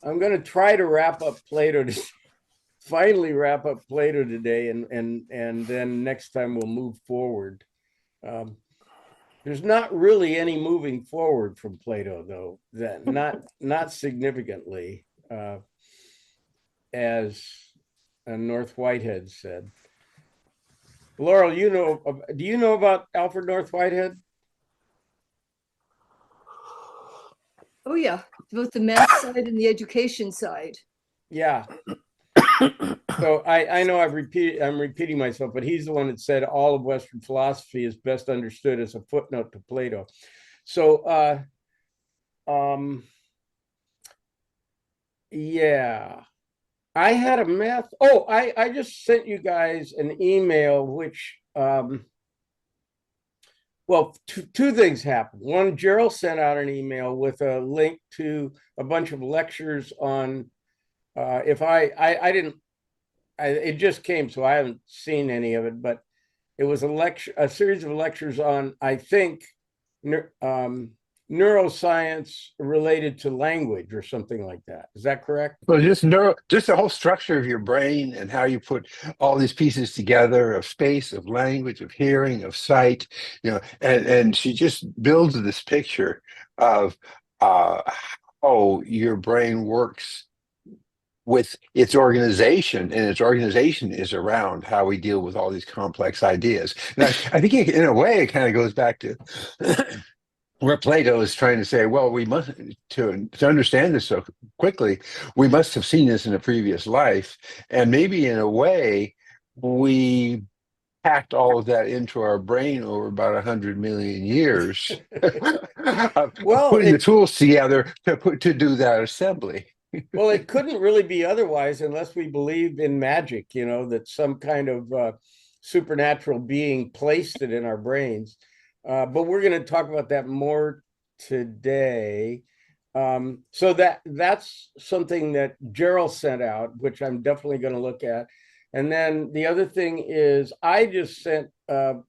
I'm going to try to wrap up Plato to finally wrap up Plato today, and then next time we'll move forward. Um, there's not really any moving forward from Plato, though. That not significantly, as North Whitehead said. Laurel, do you know about Alfred North Whitehead? Oh yeah, both the math side and the education side. Yeah. So I know I'm repeating myself, but he's the one that said all of Western philosophy is best understood as a footnote to Plato. So um yeah. I had a math. Oh, I just sent you guys an email, which well, two things happened. One, Gerald sent out an email with a link to a bunch of lectures on if I didn't it just came, so I haven't seen any of it, but it was a series of lectures on, I think, um, neuroscience related to language or something like that. Is that correct? Well, just the whole structure of your brain and how you put all these pieces together of space, of language, of hearing, of sight, and she just builds this picture of uh, how your brain works with its organization, and its organization is around how we deal with all these complex ideas. And I think in a way, it kind of goes back to where Plato is trying to say, well, we must to understand this so quickly, we must have seen this in a previous life, and maybe in a way, we packed all of that into our brain over about 100 million years, of Well, putting the tools together to do that assembly. it couldn't really be otherwise unless we believe in magic, that some kind of supernatural being placed it in our brains. But we're going to talk about that more today. So that's something that Gerald sent out, which I'm definitely going to look at. And then the other thing is I just sent a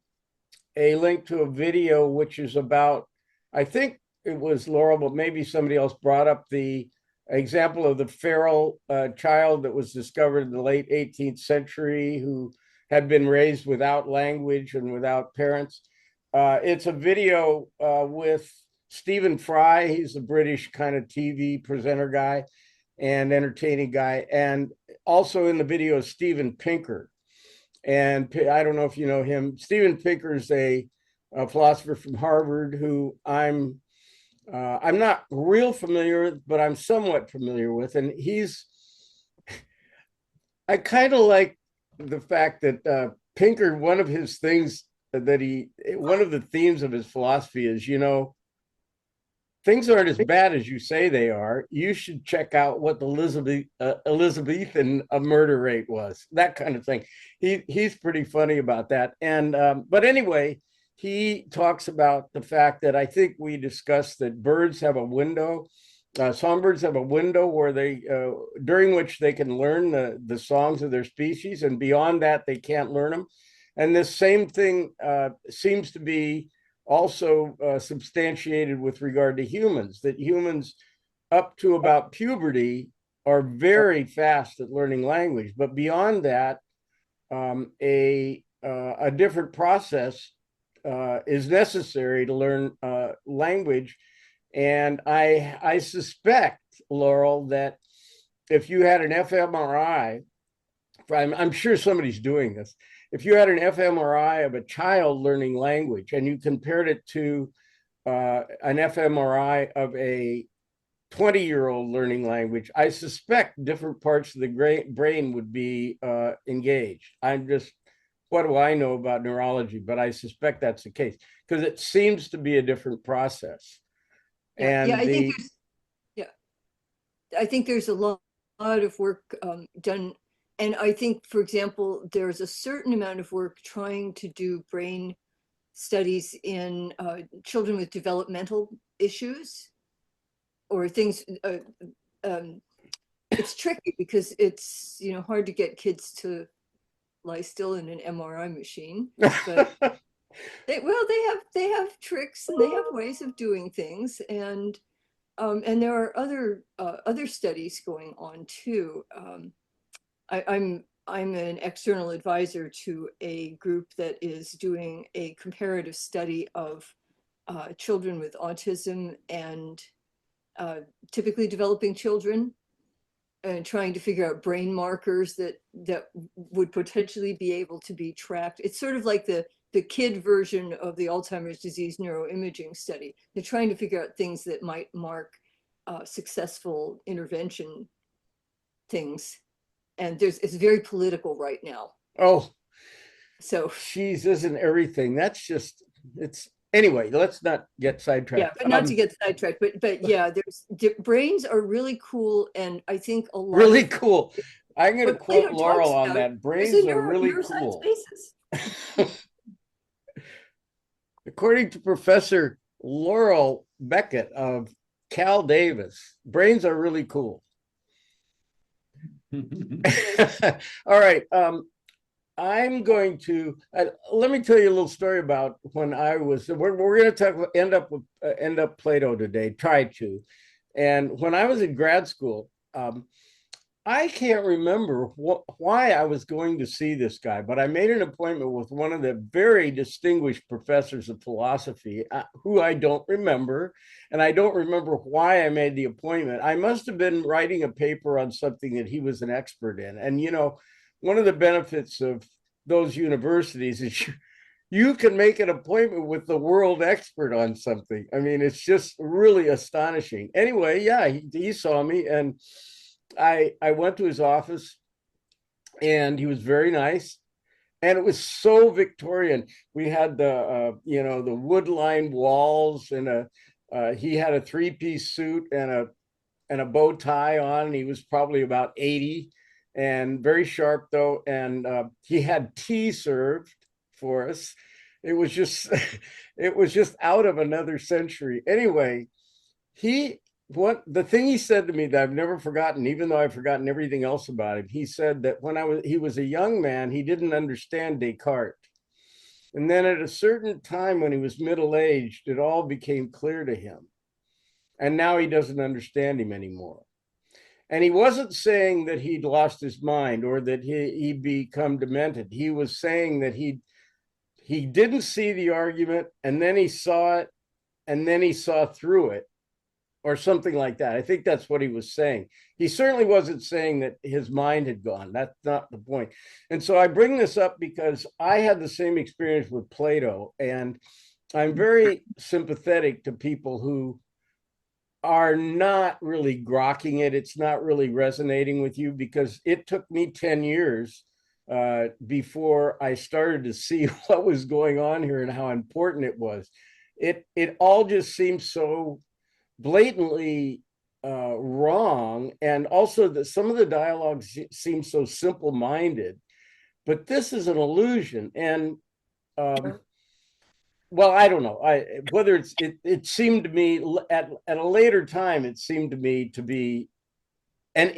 link to a video which is about, I think it was Laurel, but maybe somebody else brought up the example of the feral child that was discovered in the late 18th century who had been raised without language and without parents. It's a video with Stephen Fry. He's a British kind of TV presenter guy and entertaining guy. And also in the video is Steven Pinker. And I don't know if you know him. Steven Pinker is a philosopher from Harvard who I'm not real familiar with, but I'm somewhat familiar with. And I kind of like the fact that Pinker, one of his things one of the themes of his philosophy is, things aren't as bad as you say they are. You should check out what the Elizabethan murder rate was, that kind of thing. He's pretty funny about that. And but anyway, he talks about the fact that I think we discussed that birds have a window. Songbirds have a window where they during which they can learn the songs of their species, and beyond that they can't learn them. And this same thing seems to be also substantiated with regard to humans, that humans up to about puberty are very fast at learning language, but beyond that, a different process is necessary to learn language. And I suspect, Laurel, that if you had an fMRI, I'm sure somebody's doing this. If you had an fMRI of a child learning language and you compared it to an fMRI of a 20-year-old learning language, I suspect different parts of the brain would be engaged. What do I know about neurology? But I suspect that's the case because it seems to be a different process. Yeah, And yeah, I think there's a lot of work done. And I think, for example, there's a certain amount of work trying to do brain studies in children with developmental issues or things. It's tricky because it's hard to get kids to lie still in an MRI machine, but they have tricks and they have ways of doing things. And And there are other studies going on too. I'm an external advisor to a group that is doing a comparative study of children with autism and typically developing children, and trying to figure out brain markers that would potentially be able to be tracked. It's sort of like the kid version of the Alzheimer's disease neuroimaging study. They're trying to figure out things that might mark successful intervention things. And it's very political right now. Oh, So she's isn't everything. That's just it's anyway. Let's not get sidetracked. yeah, but not to get sidetracked, but yeah, brains are really cool, and I think a lot really of cool. I'm going to what quote Plato Laurel talks on about that. is Brains a are really neuroscience cool. basis. According to Professor Laurel Beckett of Cal Davis, brains are really cool. All right. I'm going to let me tell you a little story about when I was. We're going to talk end up Plato today. Try to, and when I was in grad school, I can't remember why I was going to see this guy, but I made an appointment with one of the very distinguished professors of philosophy, who I don't remember, and I don't remember why I made the appointment. I must have been writing a paper on something that he was an expert in, and one of the benefits of those universities is you can make an appointment with the world expert on something. I mean, it's just really astonishing. Anyway, yeah, he saw me, and I went to his office, and he was very nice, and it was so Victorian. We had the wood lined walls, and he had a 3-piece suit and a bow tie on. And he was probably about 80 and very sharp though, and he had tea served for us. It was just it was just out of another century. Anyway, he what the thing he said to me that I've never forgotten, even though I've forgotten everything else about him, he said that when he was a young man, he didn't understand Descartes. And then at a certain time when he was middle-aged, it all became clear to him. And now he doesn't understand him anymore. And he wasn't saying that he'd lost his mind or that he'd become demented. He was saying that he didn't see the argument, and then he saw it, and then he saw through it, or something like that. I think that's what he was saying. He certainly wasn't saying that his mind had gone. That's not the point. And so I bring this up because I had the same experience with Plato, and I'm very sympathetic to people who are not really grokking it. It's not really resonating with you, because it took me 10 years before I started to see what was going on here and how important it was. It all just seems so blatantly wrong, and also that some of the dialogues seem so simple-minded, but this is an illusion. And well, I don't know. Whether it seemed to me at a later time, it seemed to me to be an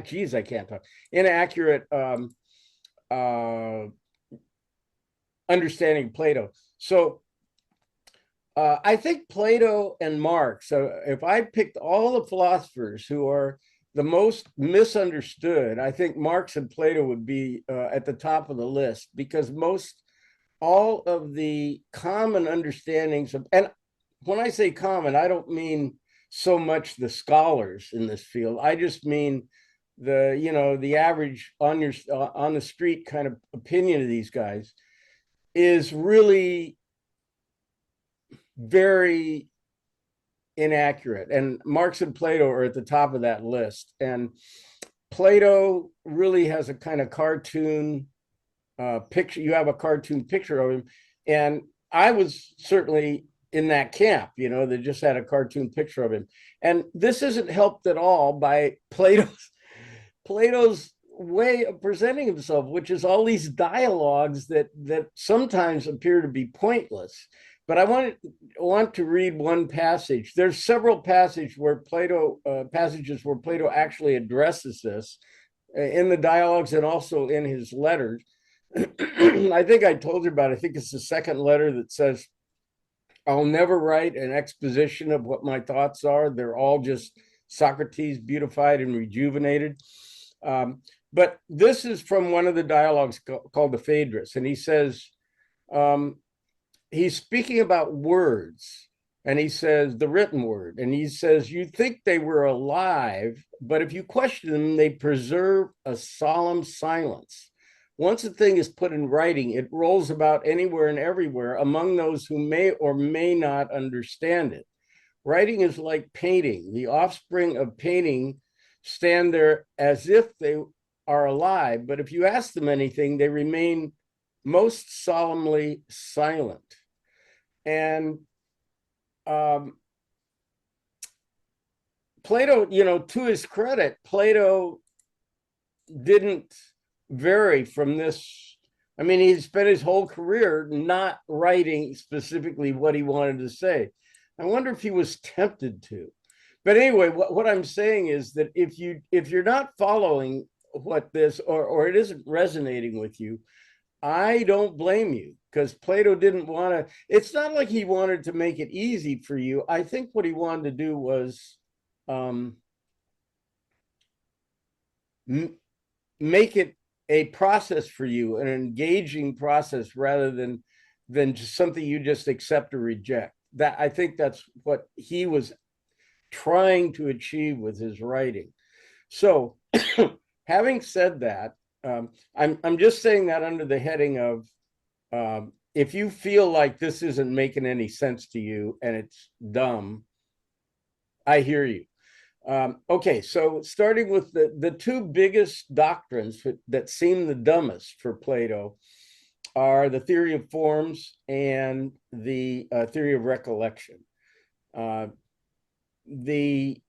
geez, I can't talk. Inaccurate understanding of Plato. So I think Plato and Marx. So if I picked all the philosophers who are the most misunderstood, I think Marx and Plato would be at the top of the list, because all of the common understandings of, and when I say common, I don't mean so much the scholars in this field. I just mean the average on the street kind of opinion of these guys is really very inaccurate. And Marx and Plato are at the top of that list. And Plato really has a kind of cartoon picture. You have a cartoon picture of him. And I was certainly in that camp, that just had a cartoon picture of him. And this isn't helped at all by Plato's way of presenting himself, which is all these dialogues that sometimes appear to be pointless. But I want to read one passage. There's several passages where Plato actually addresses this in the dialogues and also in his letters. I think I told you about it. I think it's the second letter that says, I'll never write an exposition of what my thoughts are. They're all just Socrates beautified and rejuvenated. Um, but this is from one of the dialogues called the Phaedrus, and he says, um, he's speaking about words, and he says the written word, and he says, you think they were alive, but if you question them, they preserve a solemn silence. Once a thing is put in writing, it rolls about anywhere and everywhere among those who may or may not understand it. Writing is like painting. The offspring of painting stand there as if they are alive, but if you ask them anything, they remain most solemnly silent. And um, Plato, to his credit, Plato didn't vary from this. I mean, he spent his whole career not writing specifically what he wanted to say. I wonder if he was tempted to. But anyway, what I'm saying is that if you're not following what this or it isn't resonating with you, I don't blame you, because Plato didn't want to. It's not like he wanted to make it easy for you. I think what he wanted to do was um, make it a process for you, an engaging process, rather than just something you just accept or reject. That, I think that's what he was trying to achieve with his writing. So, having said that, I'm just saying that under the heading of, if you feel like this isn't making any sense to you and it's dumb, I hear you. Okay, so starting with the two biggest doctrines that seem the dumbest for Plato are the theory of forms and the theory of recollection. Uh, the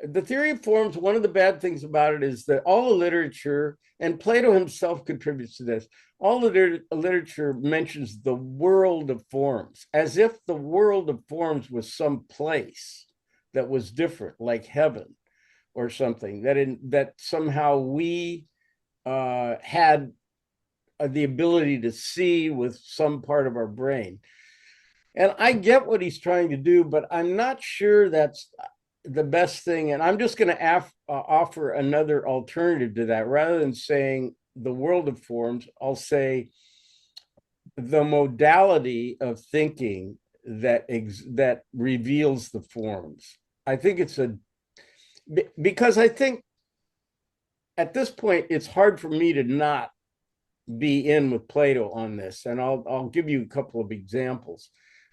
the theory of forms, one of the bad things about it is that all the literature, and Plato himself contributes to this, all the literature mentions the world of forms, as if the world of forms was some place that was different, like heaven or something, that somehow we had the ability to see with some part of our brain. And I get what he's trying to do, but I'm not sure that's the best thing. And I'm just going to offer another alternative to that. Rather than saying the world of forms, I'll say the modality of thinking that reveals the forms. I think it's because I think at this point it's hard for me to not be in with Plato on this, and I'll give you a couple of examples.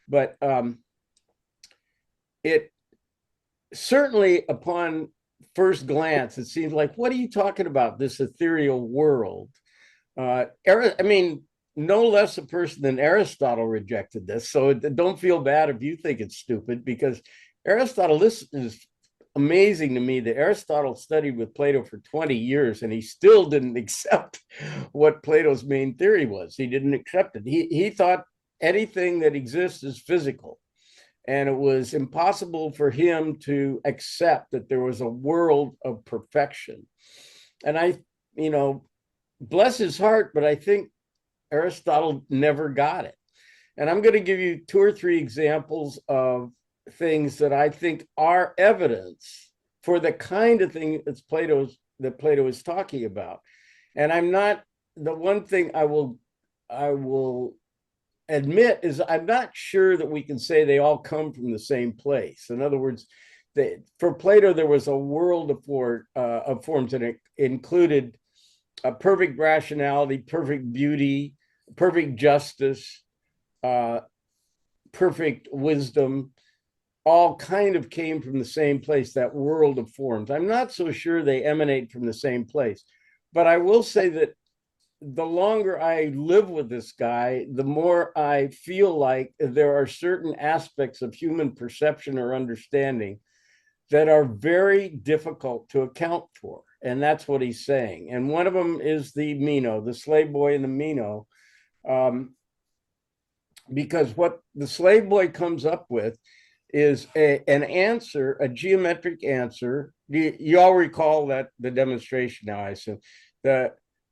But it certainly, upon first glance, it seems like, what are you talking about? This ethereal world. I mean, no less a person than Aristotle rejected this. So don't feel bad if you think it's stupid, because Aristotle, this is amazing to me that Aristotle studied with Plato for 20 years and he still didn't accept what Plato's main theory was. He didn't accept it. He thought anything that exists is physical. And it was impossible for him to accept that there was a world of perfection. And bless his heart, but I think Aristotle never got it. And I'm going to give you two or three examples of things that I think are evidence for the kind of thing that Plato is talking about. And I'm not, the one thing I will admit is I'm not sure that we can say they all come from the same place. In other words, for Plato, there was a world of forms, and it included a perfect rationality, perfect beauty, perfect justice, perfect wisdom, all kind of came from the same place, that world of forms. I'm not so sure they emanate from the same place, but I will say that the longer I live with this guy, the more I feel like there are certain aspects of human perception or understanding that are very difficult to account for. And that's what he's saying. And one of them is the Meno, the slave boy and the Meno. Because what the slave boy comes up with is an answer, a geometric answer. You all recall that the demonstration now, I assume.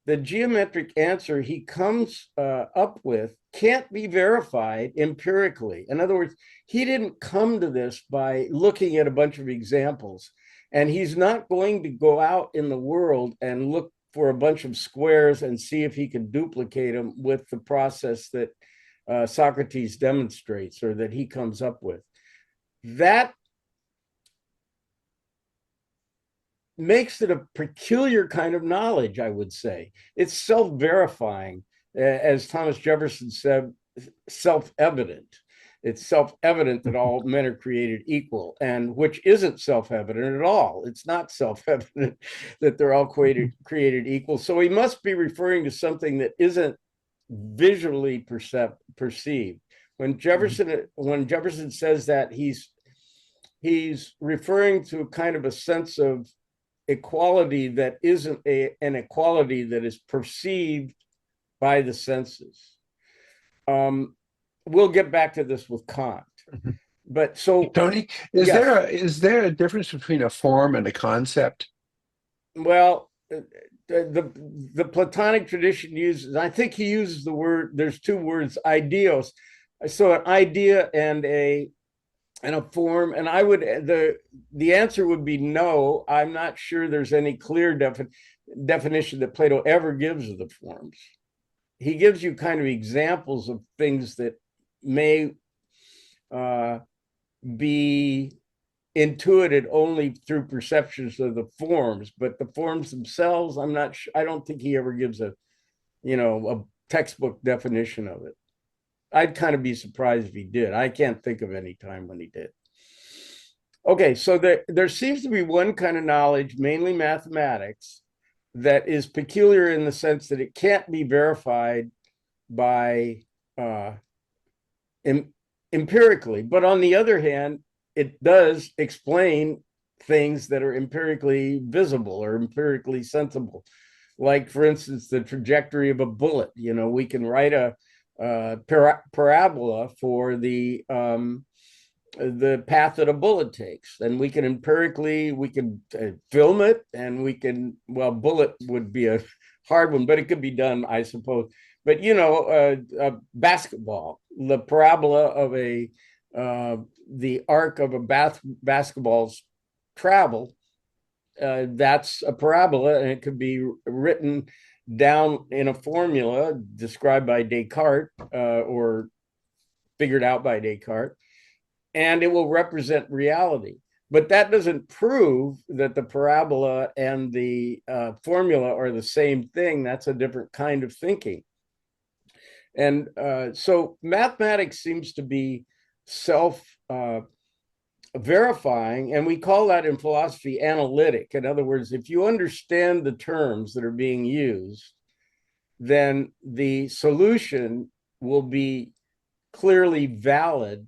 the geometric answer he comes up with can't be verified empirically. In other words, he didn't come to this by looking at a bunch of examples, and he's not going to go out in the world and look for a bunch of squares and see if he can duplicate them with the process that Socrates demonstrates or that he comes up with. That makes it a peculiar kind of knowledge, I would say. It's self-verifying, as Thomas Jefferson said, self-evident. It's self-evident that all men are created equal, and which isn't self-evident at all. It's not self-evident that they're all created equal. So he must be referring to something that isn't visually perceived. When Jefferson says that, he's referring to a kind of a sense of equality that isn't an equality that is perceived by the senses. We'll get back to this with Kant. But so, Tony, yes. is there a difference between a form and a concept? Well, the Platonic tradition uses, I think he uses the word, there's two words, ideos. So an idea and a form, and I would, the answer would be no. I'm not sure there's any clear definition that Plato ever gives of the forms. He gives you kind of examples of things that may be intuited only through perceptions of the forms, but the forms themselves, I'm not sure. I don't think he ever gives a textbook definition of it. I'd kind of be surprised if he did. I can't think of any time when he did. Okay, so there seems to be one kind of knowledge, mainly mathematics, that is peculiar in the sense that it can't be verified by empirically. But on the other hand, it does explain things that are empirically visible or empirically sensible. Like, for instance, the trajectory of a bullet. We can write a parabola for the path that a bullet takes, and we can film it, and bullet would be a hard one, but it could be done, I suppose. But a basketball, the parabola of the arc of a basketball's travel, that's a parabola, and it could be written down in a formula described by Descartes or figured out by Descartes, and it will represent reality. But that doesn't prove that the parabola and the formula are the same thing. That's a different kind of thinking. And so mathematics seems to be self-verifying, and we call that in philosophy analytic. In other words, if you understand the terms that are being used, then the solution will be clearly valid,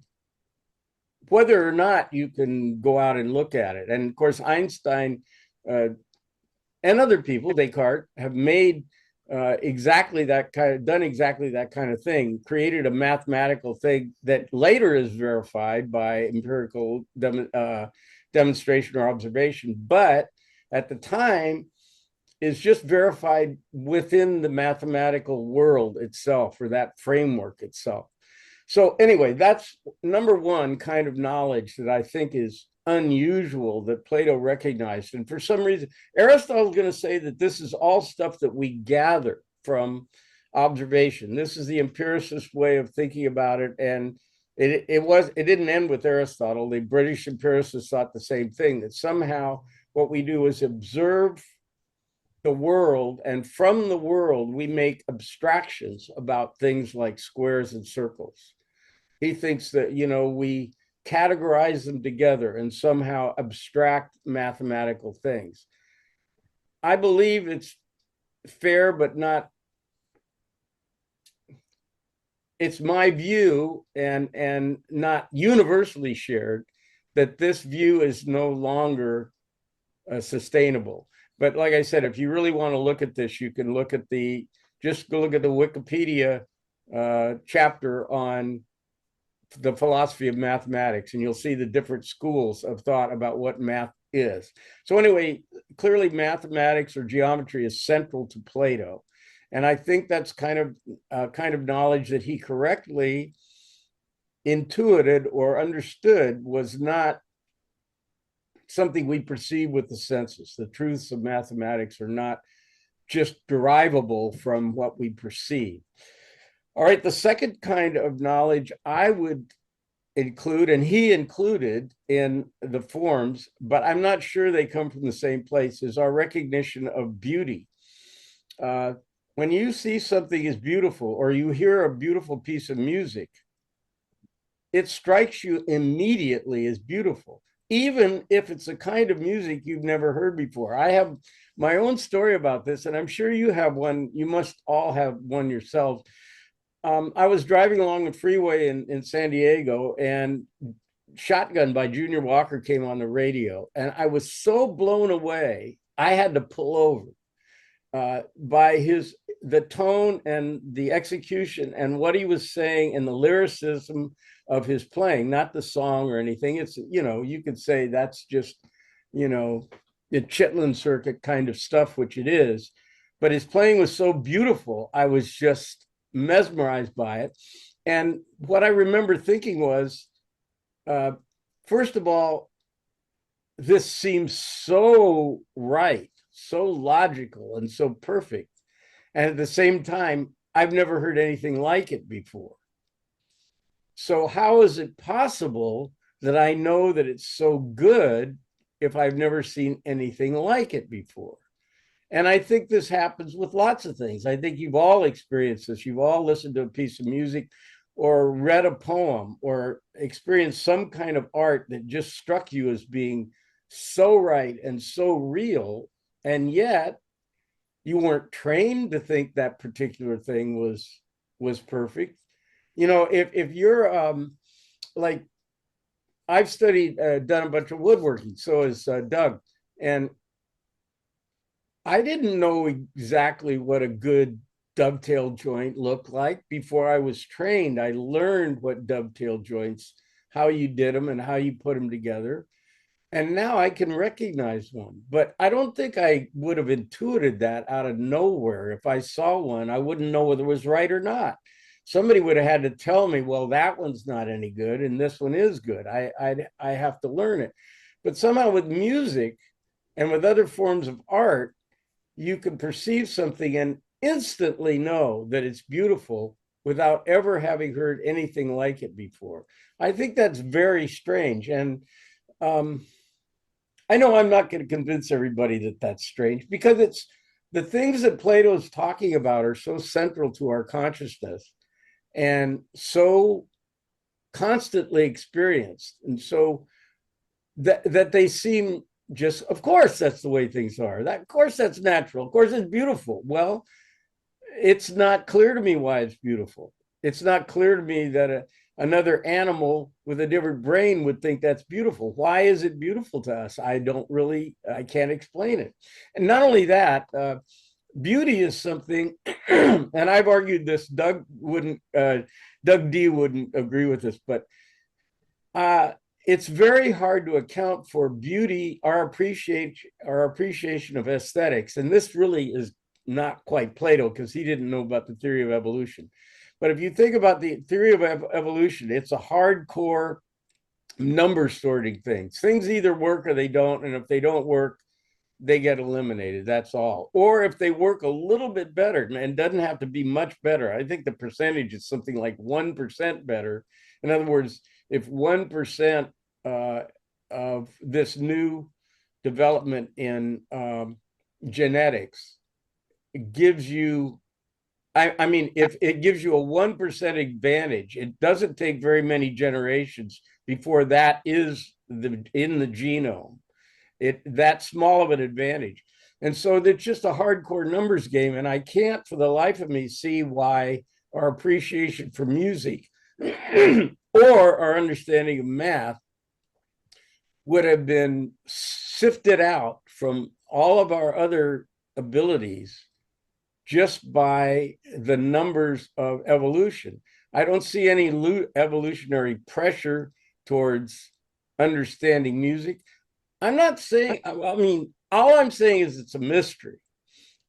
whether or not you can go out and look at it. And of course, Einstein and other people, Descartes, have made done exactly that kind of thing, created a mathematical thing that later is verified by empirical demonstration or observation, but at the time is just verified within the mathematical world itself, or that framework itself. So anyway, that's number one kind of knowledge that I think is unusual that Plato recognized. And for some reason, Aristotle's going to say that this is all stuff that we gather from observation. This is the empiricist way of thinking about it. And it didn't end with Aristotle. The British empiricists thought the same thing, that somehow what we do is observe the world, and from the world we make abstractions about things like squares and circles. He thinks that we categorize them together and somehow abstract mathematical things. I believe it's fair, but not, it's my view, and not universally shared, that this view is no longer sustainable. But like I said, if you really want to look at this, you can just go look at the Wikipedia chapter on the philosophy of mathematics, and you'll see the different schools of thought about what math is. So anyway, clearly mathematics or geometry is central to Plato. And I think that's kind of knowledge that he correctly intuited or understood was not something we perceive with the senses. The truths of mathematics are not just derivable from what we perceive. All right, the second kind of knowledge I would include, and he included in the forms, but I'm not sure they come from the same place, is our recognition of beauty. Uh, when you see something as beautiful or you hear a beautiful piece of music, it strikes you immediately as beautiful, even if it's a kind of music you've never heard before. I have my own story about this, and I'm sure you have one. You must all have one yourselves. I was driving along the freeway in San Diego, and Shotgun by Junior Walker came on the radio, and I was so blown away, I had to pull over by the tone and the execution and what he was saying and the lyricism of his playing, not the song or anything. It's, you could say that's just, the Chitlin circuit kind of stuff, which it is. But his playing was so beautiful, I was just mesmerized by it. And what I remember thinking was, first of all, this seems so right, so logical, and so perfect. And at the same time, I've never heard anything like it before. So, how is it possible that I know that it's so good if I've never seen anything like it before? And I think this happens with lots of things. I think you've all experienced this. You've all listened to a piece of music or read a poem or experienced some kind of art that just struck you as being so right and so real. And yet you weren't trained to think that particular thing was perfect. If you're like, I've studied, done a bunch of woodworking, so has Doug. And I didn't know exactly what a good dovetail joint looked like before I was trained. I learned what dovetail joints, how you did them and how you put them together. And now I can recognize one. But I don't think I would have intuited that out of nowhere. If I saw one, I wouldn't know whether it was right or not. Somebody would have had to tell me, well, that one's not any good and this one is good. I have to learn it. But somehow with music and with other forms of art, you can perceive something and instantly know that it's beautiful without ever having heard anything like it before. I think that's very strange. And I know I'm not going to convince everybody that that's strange, because it's the things that Plato's talking about are so central to our consciousness and so constantly experienced. And so that they seem just, of course, that's the way things are. That, of course, that's natural. Of course, it's beautiful. Well, it's not clear to me why it's beautiful. It's not clear to me that another animal with a different brain would think that's beautiful. Why is it beautiful to us? I can't explain it. And not only that, beauty is something, and I've argued this, Doug D wouldn't agree with this, but it's very hard to account for beauty, our appreciation of aesthetics. And this really is not quite Plato, because he didn't know about the theory of evolution. But if you think about the theory of evolution, it's a hardcore number sorting thing. Things either work or they don't. And if they don't work, they get eliminated. That's all. Or if they work a little bit better, and doesn't have to be much better. I think the percentage is something like 1% better. In other words, if 1% of this new development in genetics gives you, I mean, if it gives you a 1% advantage, it doesn't take very many generations before that is in the genome. That small of an advantage. And so it's just a hardcore numbers game. And I can't for the life of me see why our appreciation for music or our understanding of math would have been sifted out from all of our other abilities just by the numbers of evolution. I don't see any evolutionary pressure towards understanding music. I'm not saying, I mean, all I'm saying is it's a mystery.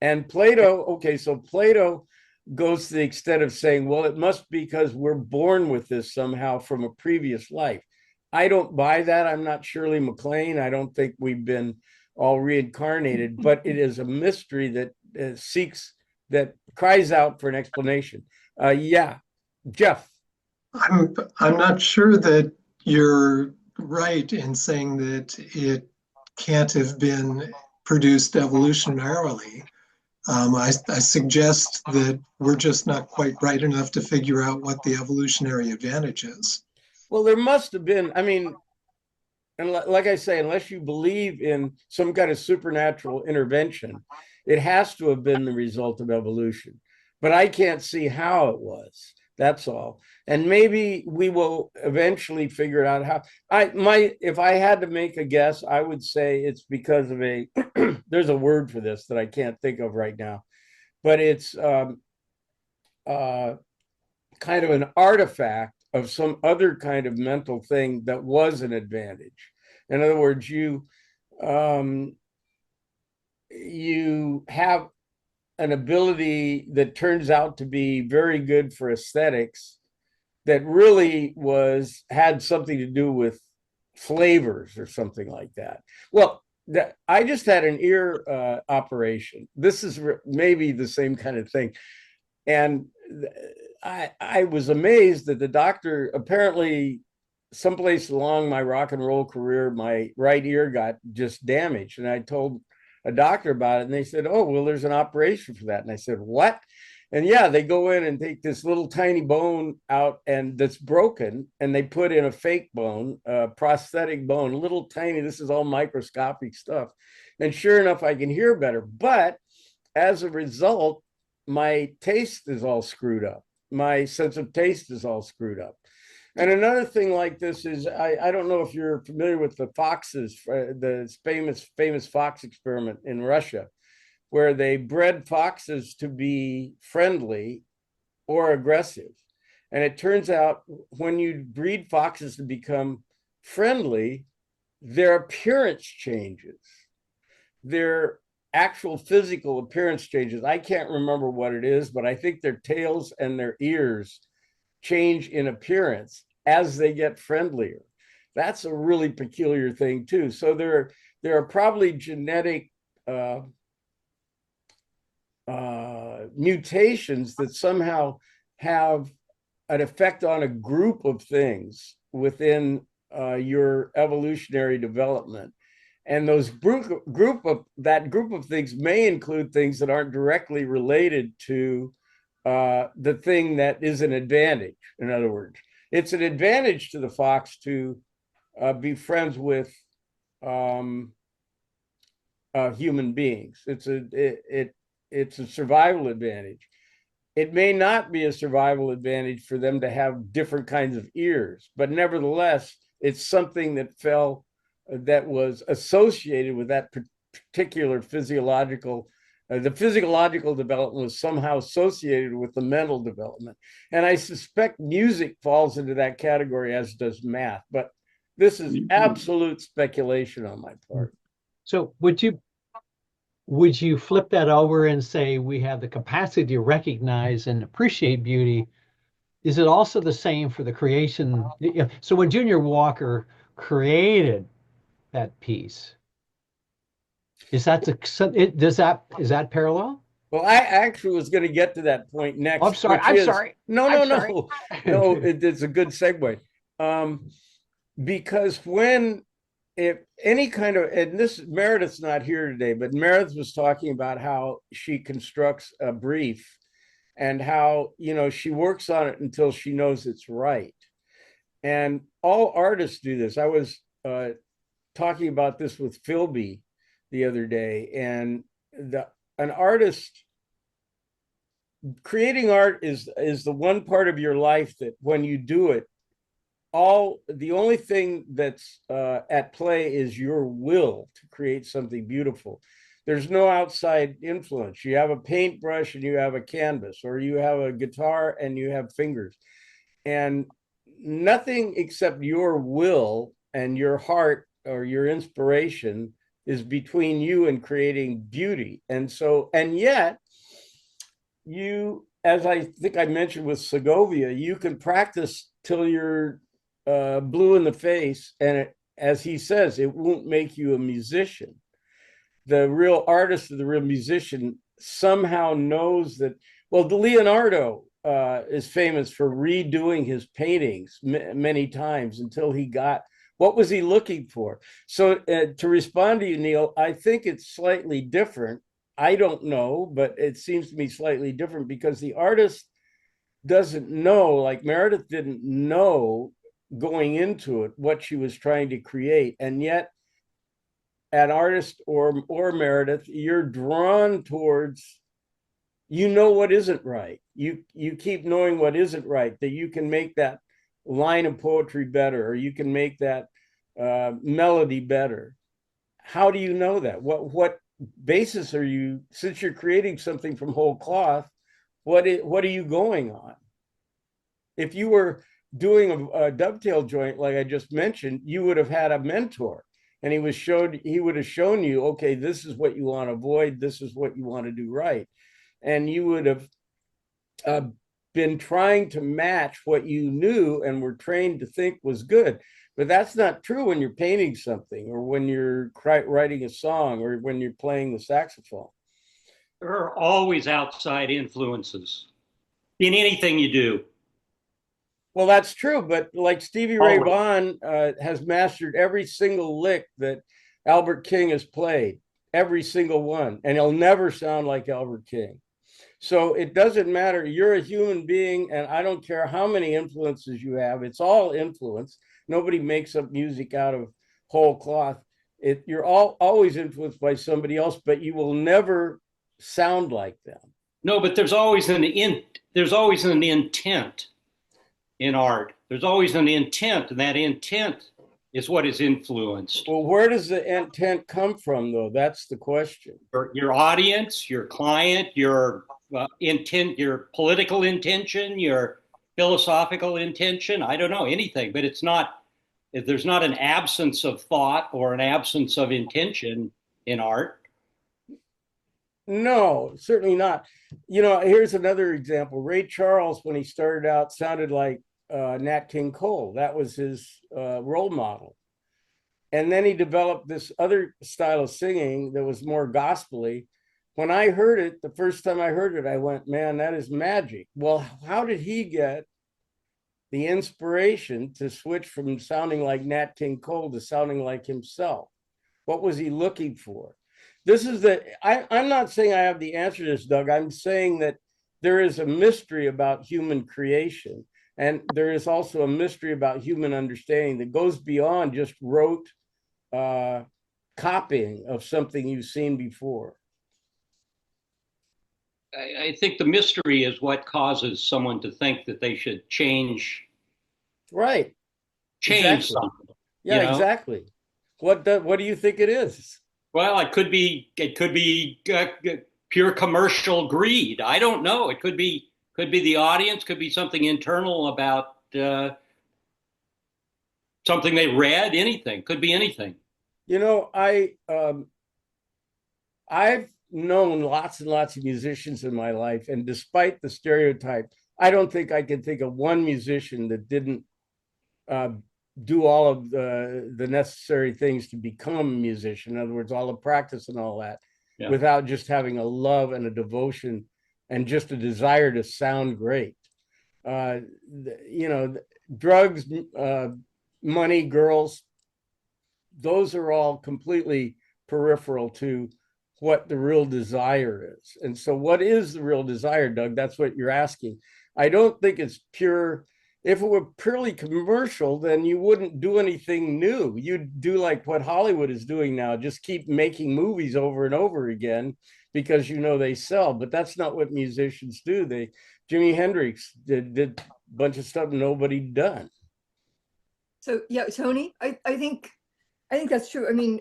And Plato, okay, so Plato goes to the extent of saying, well, it must be because we're born with this somehow from a previous life. I don't buy that. I'm not Shirley MacLaine. I don't think we've been all reincarnated, but it is a mystery that that cries out for an explanation. Yeah, Jeff. I'm not sure that you're right in saying that it can't have been produced evolutionarily. I suggest that we're just not quite bright enough to figure out what the evolutionary advantage is. Well, there must have been, I mean, and like I say, unless you believe in some kind of supernatural intervention, it has to have been the result of evolution. But I can't see how it was. That's all. And maybe we will eventually figure it out how. If I had to make a guess, I would say it's because of a there's a word for this that I can't think of right now, but it's uh, kind of an artifact of some other kind of mental thing that was an advantage. In other words, um, you have an ability that turns out to be very good for aesthetics that really was had something to do with flavors or something like that. Well, I just had an ear operation. This is maybe the same kind of thing, and I was amazed that the doctor apparently someplace along my rock and roll career, my right ear got just damaged. And I told a doctor about it, and they said, "Oh, well, there's an operation for that." And I said, "What?" And yeah, they go in and take this little tiny bone out and that's broken, and they put in a fake bone, a prosthetic bone, little tiny. This is all microscopic stuff. And sure enough, I can hear better. But as a result, my taste is all screwed up. My sense of taste is all screwed up. And another thing like this is I don't know if you're familiar with the foxes, the famous fox experiment in Russia, where they bred foxes to be friendly or aggressive. And it turns out when you breed foxes to become friendly, their appearance changes. Their actual physical appearance changes. I can't remember what it is, but I think their tails and their ears change in appearance as they get friendlier. That's a really peculiar thing too. So there are probably genetic mutations that somehow have an effect on a group of things within your evolutionary development. And those group of things may include things that aren't directly related to the thing that is an advantage. In other words, it's an advantage to the fox to be friends with um, human beings. It's a survival advantage. It may not be a survival advantage for them to have different kinds of ears, but nevertheless, it's something that was associated with that particular physiological. The physiological development was somehow associated with the mental development, and I suspect music falls into that category, as does math. But this is absolute speculation on my part. So would you flip that over and say we have the capacity to recognize and appreciate beauty? Is it also the same for the creation? So when Junior Walker created that piece, is that is that parallel? Well, I actually was going to get to that point next. Oh, I'm sorry. I'm sorry. No, I'm no, sorry. no, no. It's a good segue, because when if any kind of and this Meredith's not here today, but Meredith was talking about how she constructs a brief and how she works on it until she knows it's right. And all artists do this. I was talking about this with Philby the other day, and an artist creating art is the one part of your life that when you do it, the only thing that's at play is your will to create something beautiful. There's no outside influence. You have a paintbrush and you have a canvas, or you have a guitar and you have fingers, and nothing except your will and your heart or your inspiration is between you and creating beauty. And so, and yet you, as I think I mentioned with Segovia, you can practice till you're blue in the face, and as he says, it won't make you a musician. The real artist or the real musician somehow knows that. Well, the Leonardo is famous for redoing his paintings many times until he got what was he looking for. So to respond to you, Neil, I think it's slightly different. I don't know, but it seems to me slightly different because the artist doesn't know, like Meredith didn't know going into it what she was trying to create, and yet an artist or Meredith, you're drawn towards, you know, what isn't right. You keep knowing what isn't right, that you can make that line of poetry better, or you can make that melody better. How do you know that? What basis are you, since you're creating something from whole cloth, what are you going on? If you were doing a dovetail joint like I just mentioned, you would have had a mentor, and he would have shown you, okay, this is what you want to avoid, this is what you want to do right, and you would have uh, been trying to match what you knew and were trained to think was good. But that's not true when you're painting something, or when you're writing a song, or when you're playing the saxophone. There are always outside influences in anything you do. Well, that's true, but like Stevie Ray Always. Vaughan has mastered every single lick that Albert King has played, every single one, and he'll never sound like Albert King. So it doesn't matter. You're a human being, and I don't care how many influences you have. It's all influence. Nobody makes up music out of whole cloth. You're always influenced by somebody else, but you will never sound like them. No, but there's always an intent in art. There's always an intent, and that intent is what is influenced. Well, where does the intent come from, though? That's the question. Your audience, your client, your intent, your political intention, your philosophical intention. I don't know, anything, but it's not. There's not an absence of thought or an absence of intention in art. No, certainly not. You know, here's another example. Ray Charles, when he started out, sounded like Nat King Cole. That was his role model. And then he developed this other style of singing that was more gospely. When I heard it, the first time I heard it, I went, man, that is magic. Well, how did he get the inspiration to switch from sounding like Nat King Cole to sounding like himself? What was he looking for? I'm not saying I have the answer to this, Doug. I'm saying that there is a mystery about human creation, and there is also a mystery about human understanding that goes beyond just rote copying of something you've seen before. I think the mystery is what causes someone to think that they should change Right. exactly. Something. Yeah, exactly. What do you think it is? Well, it could be pure commercial greed. I don't know. It could be the audience, could be something internal about something they read, anything. Could be anything. You know, I've known lots and lots of musicians in my life, and despite the stereotype, I don't think I can think of one musician that didn't do all of the necessary things to become a musician. In other words, all the practice and all that, without just having a love and a devotion and just a desire to sound great. You know, drugs, money, girls, those are all completely peripheral to what the real desire is. And so what is the real desire, Doug? That's what you're asking. I don't think it's pure. If it were purely commercial, then you wouldn't do anything new. You'd do like what Hollywood is doing now, just keep making movies over and over again because you know they sell. But that's not what musicians do. Jimi Hendrix did a bunch of stuff nobody done. So yeah, Tony, I think that's true. I mean,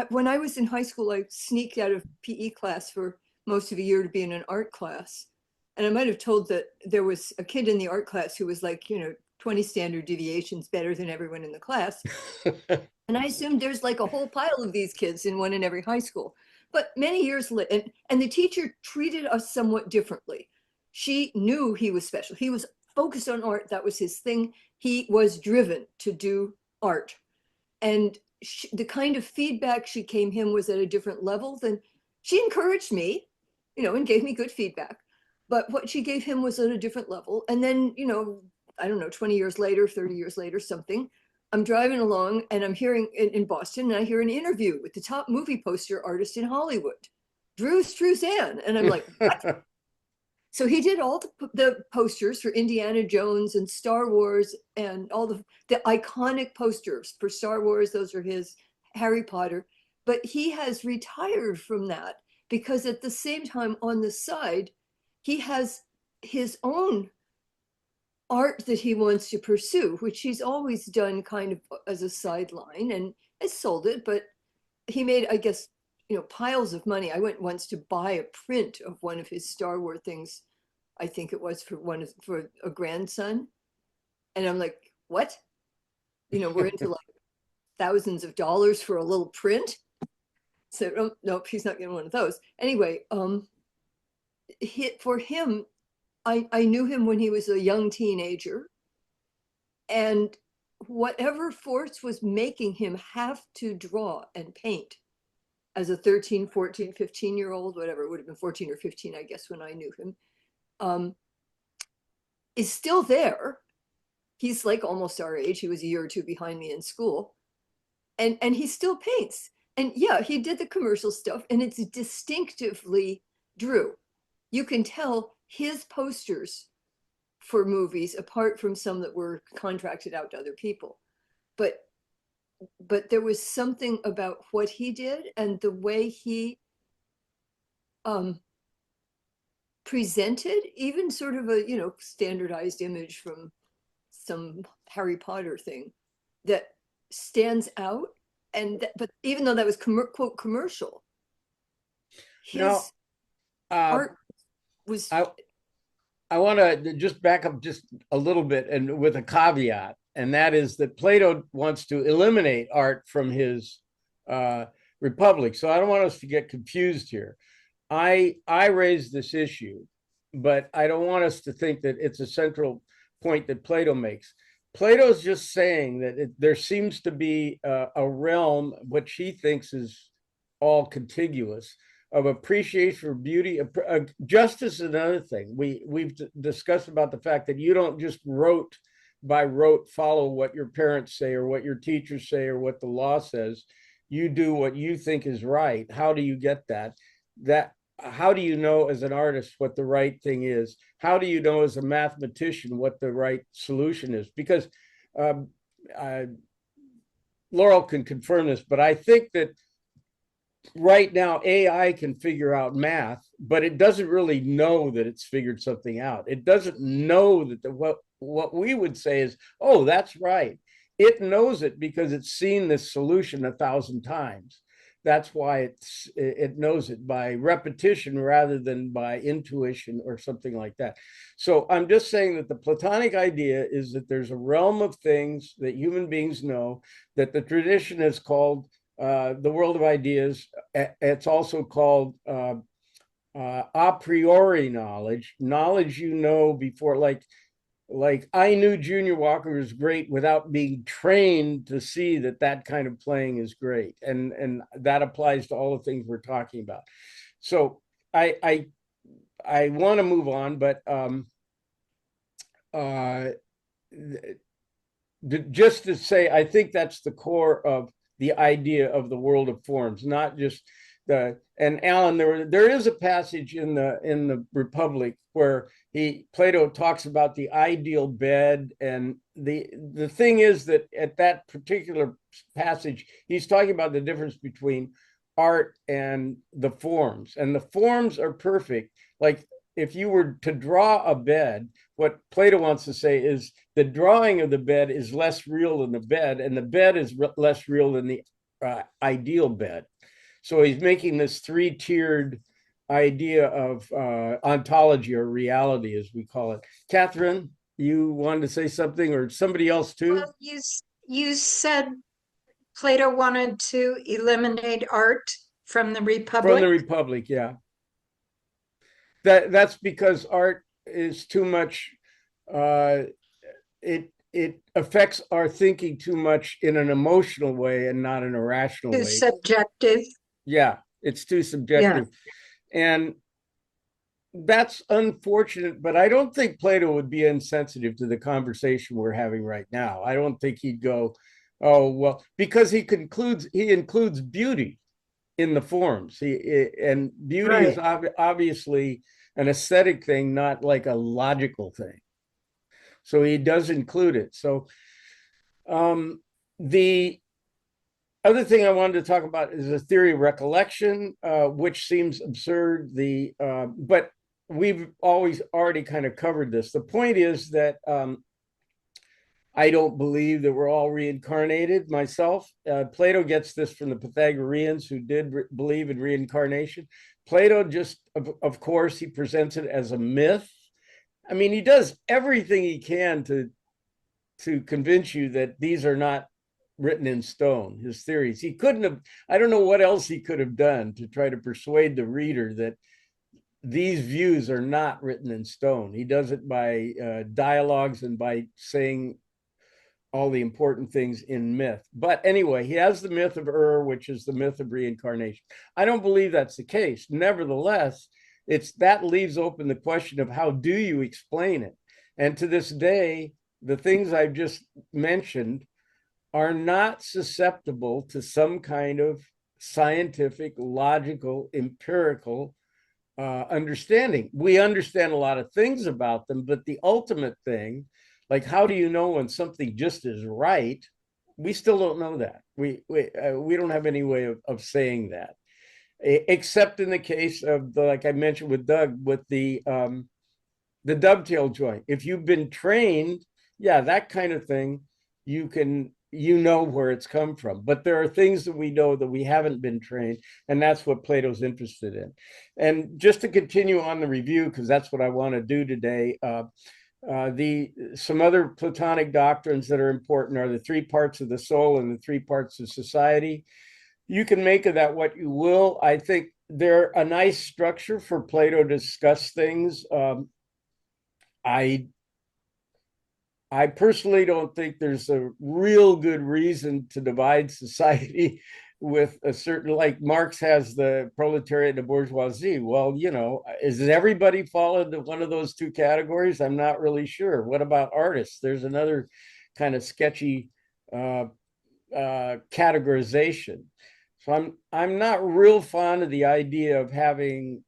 when I was in high school, I sneaked out of PE class for most of a year to be in an art class. And I might have told that there was a kid in the art class who was like, you know, 20 standard deviations better than everyone in the class. And I assumed there's like a whole pile of these kids in one in every high school. But many years later, and the teacher treated us somewhat differently. She knew he was special. He was focused on art. That was his thing. He was driven to do art. And the kind of feedback she gave him was at a different level than she encouraged me, and gave me good feedback. But what she gave him was at a different level. And then, I don't know, 20 years later, 30 years later, something, I'm driving along and I'm hearing in Boston, and I hear an interview with the top movie poster artist in Hollywood, Drew Struzan. And I'm like, what? So he did all the posters for Indiana Jones and Star Wars, and all the iconic posters for Star Wars. Those are his. Harry Potter. But he has retired from that because at the same time, on the side, he has his own art that he wants to pursue, which he's always done kind of as a sideline, and has sold it. But he made, I guess, piles of money. I went once to buy a print of one of his Star Wars things. I think it was for a grandson. And I'm like, what? We're into like thousands of dollars for a little print. So nope, he's not getting one of those. Anyway, for him, I knew him when he was a young teenager. And whatever force was making him have to draw and paint as a 13, 14, 15-year-old, whatever, it would have been 14 or 15, I guess, when I knew him, is still there. He's like almost our age. He was a year or two behind me in school. And he still paints. And yeah, he did the commercial stuff, and it's distinctively Drew. You can tell his posters for movies, apart from some that were contracted out to other people. But there was something about what he did and the way he presented, even sort of a standardized image from some Harry Potter thing, that stands out. But even though that was quote commercial, his Now, art was. I want to just back up just a little bit, and with a caveat, and that is that Plato wants to eliminate art from his Republic. So I don't want us to get confused here. I raised this issue, but I don't want us to think that it's a central point that Plato makes. Plato's just saying that there seems to be a realm which he thinks is all contiguous of appreciation for beauty. Justice is another thing. We've discussed about the fact that you don't just rote by rote follow what your parents say or what your teachers say or what the law says. You do what you think is right. How do you get that? How do you know as an artist what the right thing is? How do you know as a mathematician what the right solution is? Because Laurel can confirm this, but I think that right now AI can figure out math, but it doesn't really know that it's figured something out. It doesn't know that what we would say is, oh, that's right. It knows it because it's seen this solution 1,000 times. That's why it knows it by repetition rather than by intuition or something like that. So I'm just saying that the Platonic idea is that there's a realm of things that human beings know, that the tradition has called the world of ideas. It's also called a priori knowledge before, like I knew Junior Walker was great without being trained to see that kind of playing is great, and that applies to all the things we're talking about. So I want to move on, but just to say, I think that's the core of the idea of the world of forms, not just and Alan, there is a passage in the Republic where Plato talks about the ideal bed, and the thing is that at that particular passage, he's talking about the difference between art and the forms, and the forms are perfect. Like if you were to draw a bed, what Plato wants to say is the drawing of the bed is less real than the bed, and the bed is less real than the ideal bed. So he's making this three-tiered idea of ontology, or reality, as we call it. Catherine? you wanted to say something, or somebody else too? Well, you said Plato wanted to eliminate art from the From Republic. the Republic, yeah. That's because art is too much. It affects our thinking too much in an emotional way and not in a rational Too way. subjective. Yeah, it's too subjective, and that's unfortunate. But I don't think Plato would be insensitive to the conversation we're having right now. I don't think he'd go, "Oh well," because he includes beauty in the forms. And beauty is obviously an aesthetic thing, not like a logical thing. So he does include it. So the other thing I wanted to talk about is the theory of recollection, which seems absurd. But we've always already kind of covered this. The point is that I don't believe that we're all reincarnated myself. Plato gets this from the Pythagoreans, who did believe in reincarnation. Plato just, of course, he presents it as a myth. I mean, he does everything he can to convince you that these are not written in stone, his theories. He couldn't have, I don't know what else he could have done to try to persuade the reader that these views are not written in stone. He does it by dialogues and by saying all the important things in myth. But anyway, he has the myth of which is the myth of reincarnation. I don't believe that's the case. Nevertheless, that leaves open the question of how do you explain it? And to this day, the things I've just mentioned are not susceptible to some kind of scientific, logical, empirical understanding. We understand a lot of things about them, but the ultimate thing, like how do you know when something just is right? We still don't know that. We don't have any way of saying that, except in the case of like I mentioned with Doug, with the dovetail joint. If you've been trained, yeah, that kind of thing, you know where it's come from. But there are things that we know that we haven't been trained, and that's what Plato's interested in. And just to continue on the review, because that's what I want to do today, some other Platonic doctrines that are important are the three parts of the soul and the three parts of society. You can make of that what you will. I think they're a nice structure for Plato to discuss things. I personally don't think there's a real good reason to divide society with a certain, like Marx has the proletariat and the bourgeoisie. Well, does everybody fall into one of those two categories? I'm not really sure. What about artists? There's another kind of sketchy categorization. So I'm not real fond of the idea of having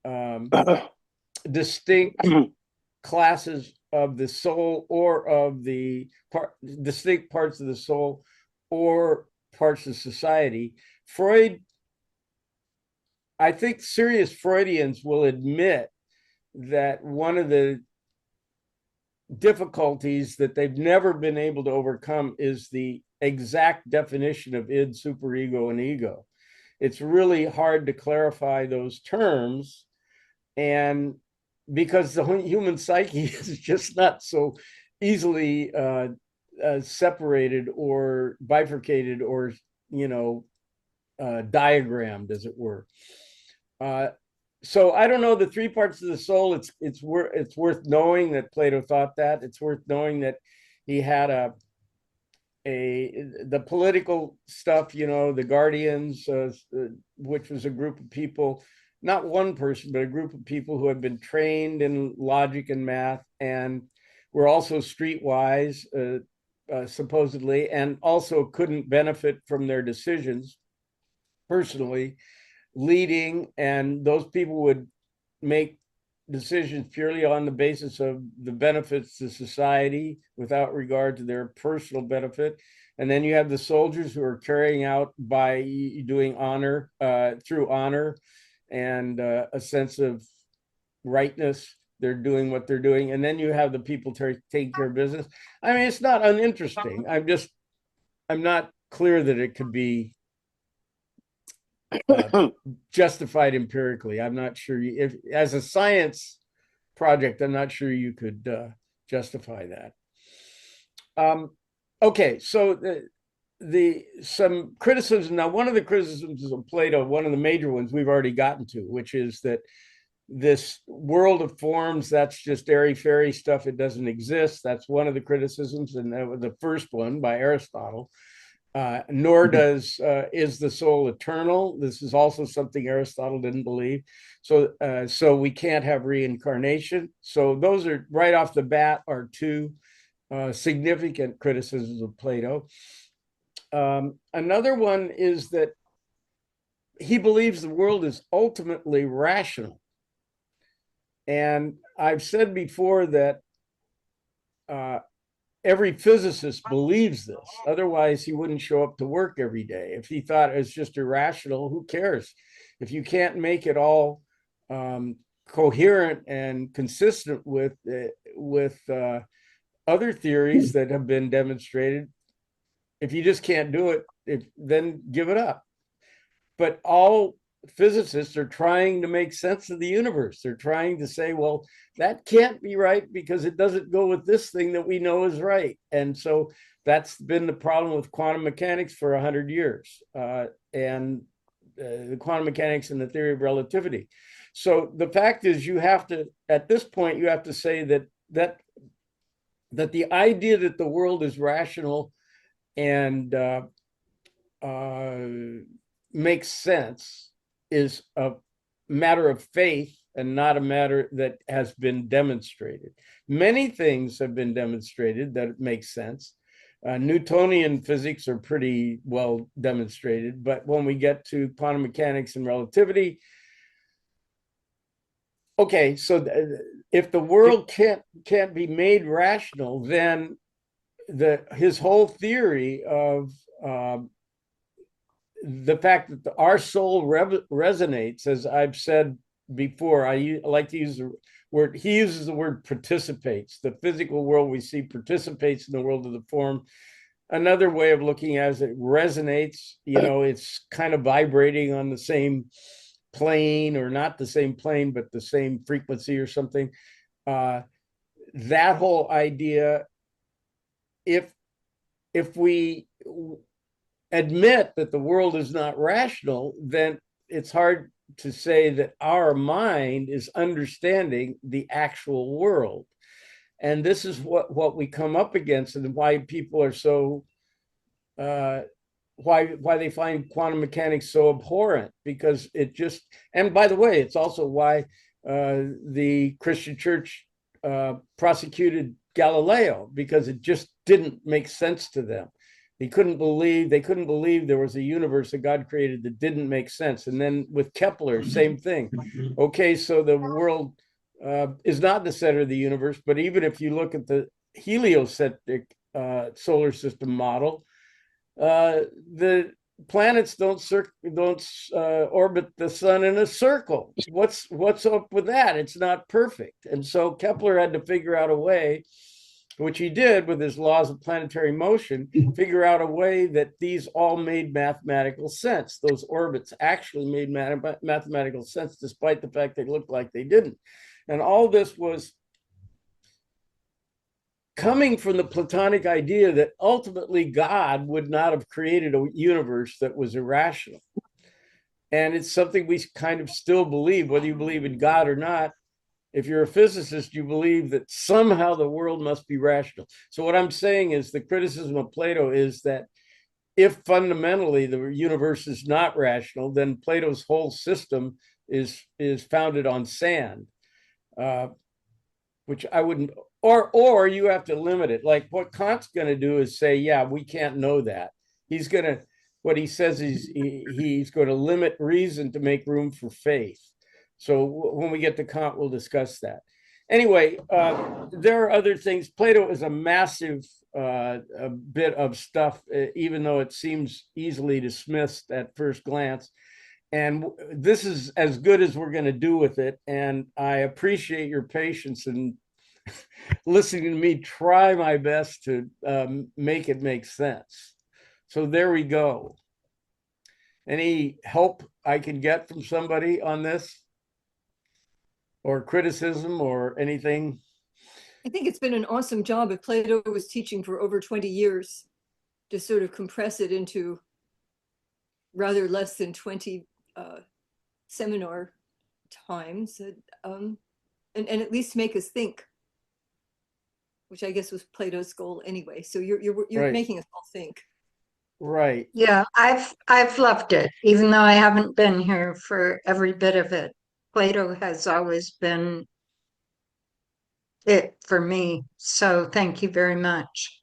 distinct classes of the soul or of the distinct parts of the soul or parts of society. Freud, I think serious Freudians will admit that one of the difficulties that they've never been able to overcome is the exact definition of id, superego, and ego. It's really hard to clarify those terms, and because the human psyche is just not so easily separated or bifurcated or diagrammed, as it were. So I don't know the three parts of the soul. It's worth knowing that Plato thought that. It's worth knowing that he had the political stuff, the guardians, which was a group of people, not one person, but a group of people who had been trained in logic and math and were also streetwise, supposedly, and also couldn't benefit from their decisions personally, leading, and those people would make decisions purely on the basis of the benefits to society without regard to their personal benefit. And then you have the soldiers who are carrying out by doing honor, through honor and a sense of rightness. They're doing what they're doing. And then you have the people taking care of business. I mean, it's not uninteresting. I'm not clear that it could be justified empirically. I'm not sure if, as a science project, I'm not sure you could justify that. Okay, so some criticism. Now, one of the criticisms of Plato, one of the major ones we've already gotten to, which is that this world of forms, that's just airy-fairy stuff. It doesn't exist. That's one of the criticisms, and that was the first one by Aristotle. Nor does is the soul eternal. This is also something Aristotle didn't believe. So we can't have reincarnation. So those are right off the bat are two significant criticisms of Plato. Another one is that he believes the world is ultimately rational. And I've said before that every physicist believes this. Otherwise, he wouldn't show up to work every day. If he thought it's just irrational, who cares? If you can't make it all coherent and consistent with other theories that have been demonstrated, if you just can't do it, then give it up. But all physicists are trying to make sense of the universe. They're trying to say, well, that can't be right because it doesn't go with this thing that we know is right. And so that's been the problem with quantum mechanics for 100 years, and the quantum mechanics and the theory of relativity. So the fact is, you have to, at this point, you have to say that the idea that the world is rational and makes sense is a matter of faith and not a matter that has been demonstrated. Many things have been demonstrated that it makes sense. Newtonian physics are pretty well demonstrated, but when we get to quantum mechanics and relativity, okay, so if the world can't be made rational, then his whole theory of the fact that our soul resonates, as I've said before, I like to use the word, he uses the word participates. The physical world we see participates in the world of the form. Another way of looking at it resonates, it's kind of vibrating on the same plane, or not the same plane, but the same frequency or something. That whole idea, if we admit that the world is not rational, then it's hard to say that our mind is understanding the actual world. And this is what we come up against, and why people are so why they find quantum mechanics so abhorrent, because it just, and by the way, it's also why the Christian church prosecuted Galileo, because it just didn't make sense to them. They couldn't believe there was a universe that God created that didn't make sense. And then with Kepler, same thing. Okay, so the world is not the center of the universe, but even if you look at the heliocentric solar system model, the planets don't orbit the sun in a circle. What's up with that? It's not perfect. And so Kepler had to figure out a way, which he did with his laws of planetary motion, figure out a way that these all made mathematical sense. Those orbits actually made mathematical sense, despite the fact they looked like they didn't. And all this was coming from the Platonic idea that ultimately God would not have created a universe that was irrational. And it's something we kind of still believe, whether you believe in God or not. If you're a physicist, you believe that somehow the world must be rational. So what I'm saying is, the criticism of Plato is that if fundamentally the universe is not rational, then Plato's whole system is founded on sand, which I wouldn't, or you have to limit it. Like what Kant's going to do is say, yeah, we can't know that. What he says is he's going to limit reason to make room for faith. So when we get to Kant, we'll discuss that. Anyway, there are other things. Plato is a massive a bit of stuff, even though it seems easily dismissed at first glance. And this is as good as we're going to do with it. And I appreciate your patience in listening to me try my best to make it make sense. So there we go. Any help I can get from somebody on this? Or criticism or anything? I think it's been an awesome job. If Plato was teaching for over 20 years, to sort of compress it into rather less than 20 seminar times, and at least make us think, which I guess was Plato's goal anyway. So you're Right. making us all think. Right. Yeah, I've loved it, even though I haven't been here for every bit of it. Plato has always been it for me. So thank you very much.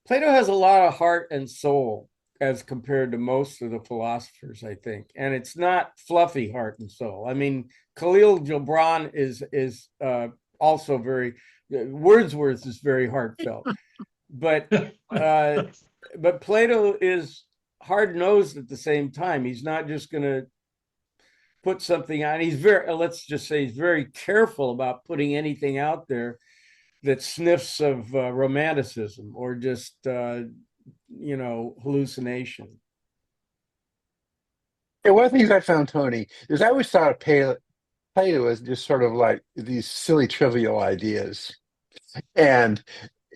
Plato has a lot of heart and soul as compared to most of the philosophers, I think. And it's not fluffy heart and soul. I mean, Khalil Gibran is also very Wordsworth is very heartfelt. But but Plato is hard-nosed at the same time. He's not just going to put something on. He's very, let's just say, he's very careful about putting anything out there that sniffs of romanticism or just hallucination. Yeah, one of the things I found, Tony, is I always thought of Plato as just sort of like these silly, trivial ideas. And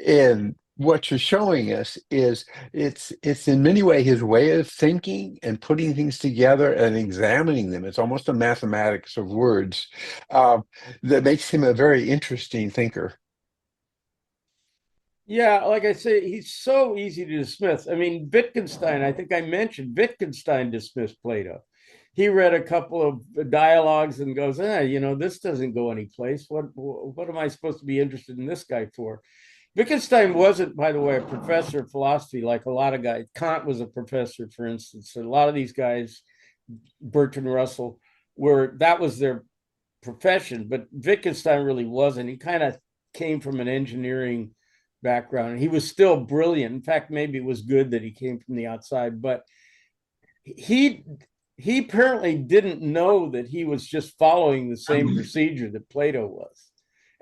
in what you're showing us is it's in many ways his way of thinking and putting things together and examining them. It's almost a mathematics of words that makes him a very interesting thinker. Yeah, like I say, he's so easy to dismiss. I mean, Wittgenstein, I think I mentioned Wittgenstein dismissed Plato. He read a couple of dialogues and goes, this doesn't go anyplace. What am I supposed to be interested in this guy for? Wittgenstein wasn't, by the way, a professor of philosophy like a lot of guys. Kant was a professor, for instance. A lot of these guys, Bertrand Russell, that was their profession, but Wittgenstein really wasn't. He kind of came from an engineering background. He was still brilliant. In fact, maybe it was good that he came from the outside, but he apparently didn't know that he was just following the same procedure that Plato was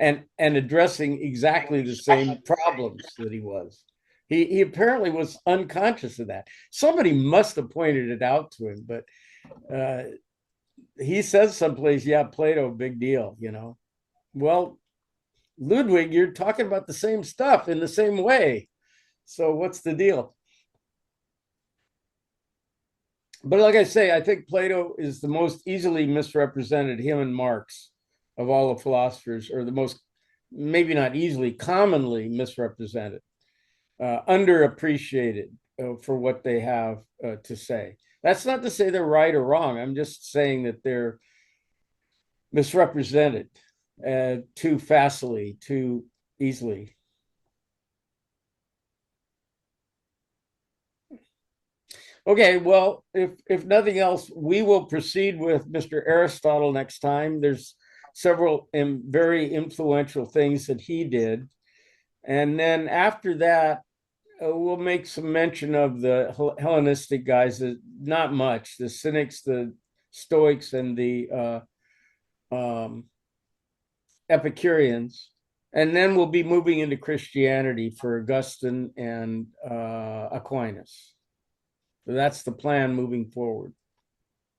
and addressing exactly the same problems that he was. He apparently was unconscious of that. Somebody must have pointed it out to him, but he says someplace, yeah, Plato, big deal, Well, Ludwig, you're talking about the same stuff in the same way. So what's the deal? But like I say, I think Plato is the most easily misrepresented, him and Marx, of all the philosophers, or the most, maybe not easily, commonly misrepresented, underappreciated for what they have to say. That's not to say they're right or wrong. I'm just saying that they're misrepresented too facilely, too easily. Okay, well, if nothing else, we will proceed with Mr. Aristotle next time. There's several very influential things that he did. And then after that, we'll make some mention of the Hellenistic guys, not much, the Cynics, the Stoics, and the Epicureans. And then we'll be moving into Christianity for Augustine and Aquinas. So that's the plan moving forward.